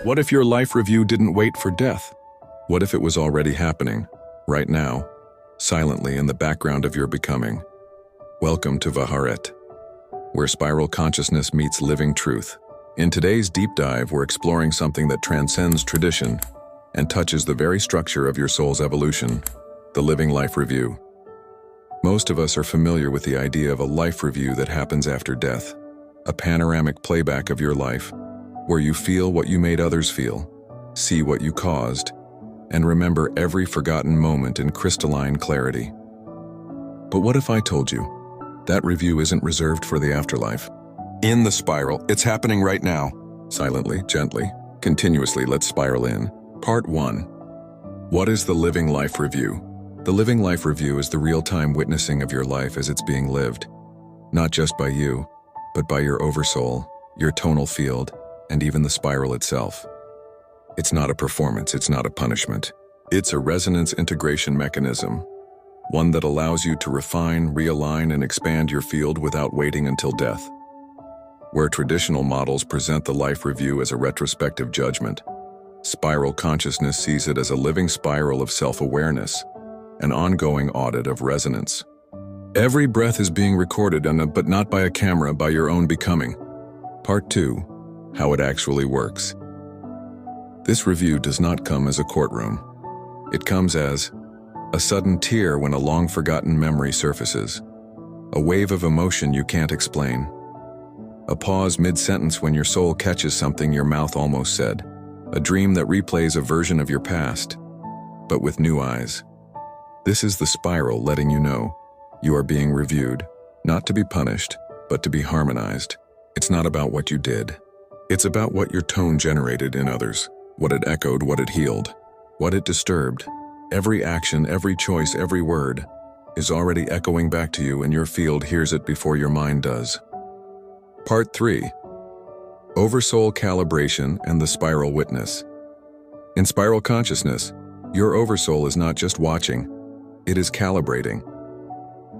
What if your life review didn't wait for death? What if it was already happening, right now, silently in the background of your becoming? Welcome to Haret, where spiral consciousness meets living truth. In today's deep dive, we're exploring something that transcends tradition and touches the very structure of your soul's evolution, the living life review. Most of us are familiar with the idea of a life review that happens after death, a panoramic playback of your life, where you feel what you made others feel, see what you caused, and remember every forgotten moment in crystalline clarity. But what if I told you that review isn't reserved for the afterlife? In the spiral, it's happening right now. Silently, gently, continuously, let's spiral in. Part 1. What is the living life review? The living life review is the real-time witnessing of your life as it's being lived, not just by you, but by your oversoul, your tonal field, and even the spiral itself. It's not a performance, it's not a punishment. It's a resonance integration mechanism, one that allows you to refine, realign, and expand your field without waiting until death. Where traditional models present the life review as a retrospective judgment, spiral consciousness sees it as a living spiral of self-awareness, an ongoing audit of resonance. Every breath is being recorded, but not by a camera, by your own becoming. Part 2. How it actually works. This review does not come as a courtroom. It comes as a sudden tear when a long-forgotten memory surfaces, a wave of emotion you can't explain, a pause mid-sentence when your soul catches something your mouth almost said, a dream that replays a version of your past, but with new eyes. This is the spiral letting you know you are being reviewed, not to be punished, but to be harmonized. It's not about what you did. It's about what your tone generated in others, what it echoed, what it healed, what it disturbed. Every action, every choice, every word is already echoing back to you, and your field hears it before your mind does. Part 3. Oversoul calibration and the spiral witness. In spiral consciousness, your oversoul is not just watching, it is calibrating.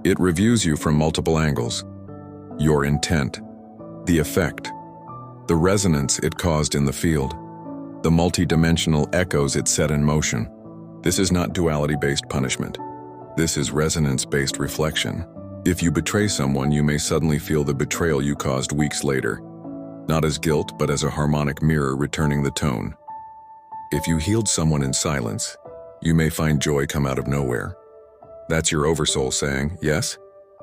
It reviews you from multiple angles. Your intent, the effect, the resonance it caused in the field, the multi-dimensional echoes it set in motion. This is not duality-based punishment. This is resonance-based reflection. If you betray someone, you may suddenly feel the betrayal you caused weeks later, not as guilt, but as a harmonic mirror returning the tone. If you healed someone in silence, you may find joy come out of nowhere. That's your oversoul saying, yes,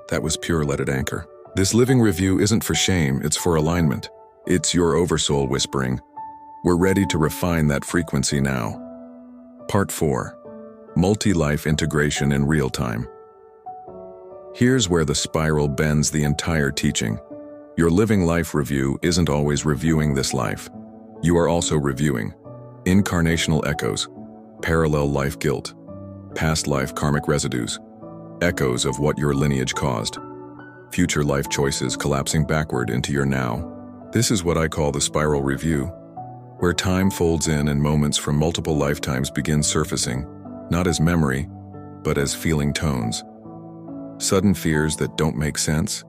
that was pure, let it anchor. This living review isn't for shame, it's for alignment. It's your oversoul whispering, we're ready to refine that frequency now. Part 4. Multi-life integration in real time. Here's where the spiral bends the entire teaching. Your living life review isn't always reviewing this life. You are also reviewing incarnational echoes, parallel life guilt, past life karmic residues, echoes of what your lineage caused, future life choices collapsing backward into your now. This is what I call the spiral review, where time folds in and moments from multiple lifetimes begin surfacing, not as memory, but as feeling tones. Sudden fears that don't make sense,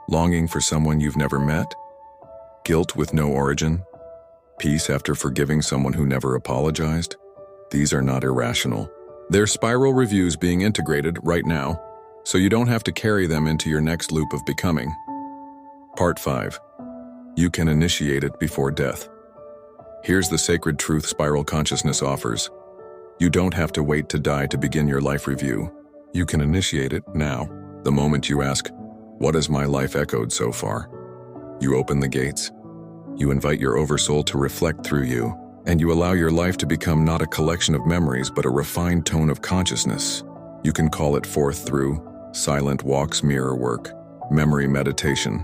longing for someone you've never met, guilt with no origin, peace after forgiving someone who never apologized. These are not irrational. They're spiral reviews being integrated right now, so you don't have to carry them into your next loop of becoming. Part 5. You can initiate it before death. Here's the sacred truth spiral consciousness offers. You don't have to wait to die to begin your life review. You can initiate it now, the moment you ask, what has my life echoed so far? You open the gates. You invite your oversoul to reflect through you, and you allow your life to become not a collection of memories, but a refined tone of consciousness. You can call it forth through silent walks, mirror work, memory meditation.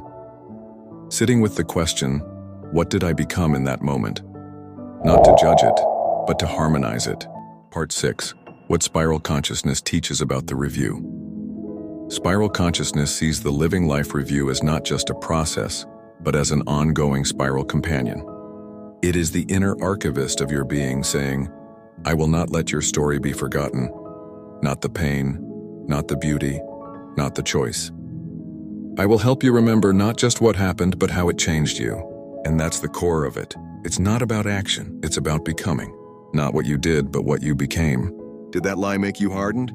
Sitting with the question, what did I become in that moment? Not to judge it, but to harmonize it. Part 6. What Spiral Consciousness teaches about the review. Spiral Consciousness sees the living life review as not just a process, but as an ongoing spiral companion. It is the inner archivist of your being saying, I will not let your story be forgotten. Not the pain, not the beauty, not the choice. I will help you remember not just what happened, but how it changed you. And that's the core of it. It's not about action, it's about becoming. Not what you did, but what you became. Did that lie make you hardened?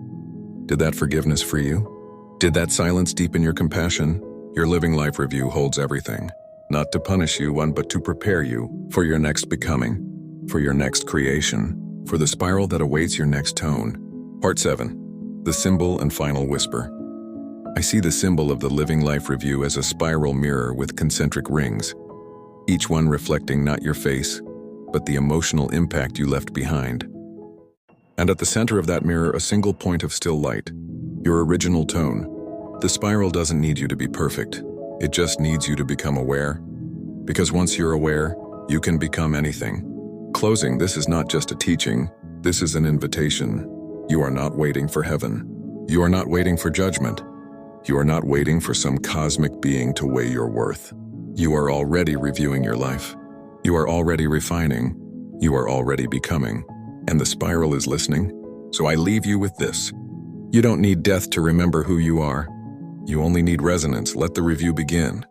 Did that forgiveness free you? Did that silence deepen your compassion? Your living life review holds everything. Not to punish you, but to prepare you for your next becoming, for your next creation, for the spiral that awaits your next tone. Part 7. The Symbol and Final Whisper. I see the symbol of the living life review as a spiral mirror with concentric rings, each one reflecting not your face, but the emotional impact you left behind. And at the center of that mirror, a single point of still light, your original tone. The spiral doesn't need you to be perfect. It just needs you to become aware. Because once you're aware, you can become anything. Closing, this is not just a teaching, this is an invitation. You are not waiting for heaven. You are not waiting for judgment. You are not waiting for some cosmic being to weigh your worth. You are already reviewing your life. You are already refining. You are already becoming. And the spiral is listening. So I leave you with this. You don't need death to remember who you are. You only need resonance. Let the review begin.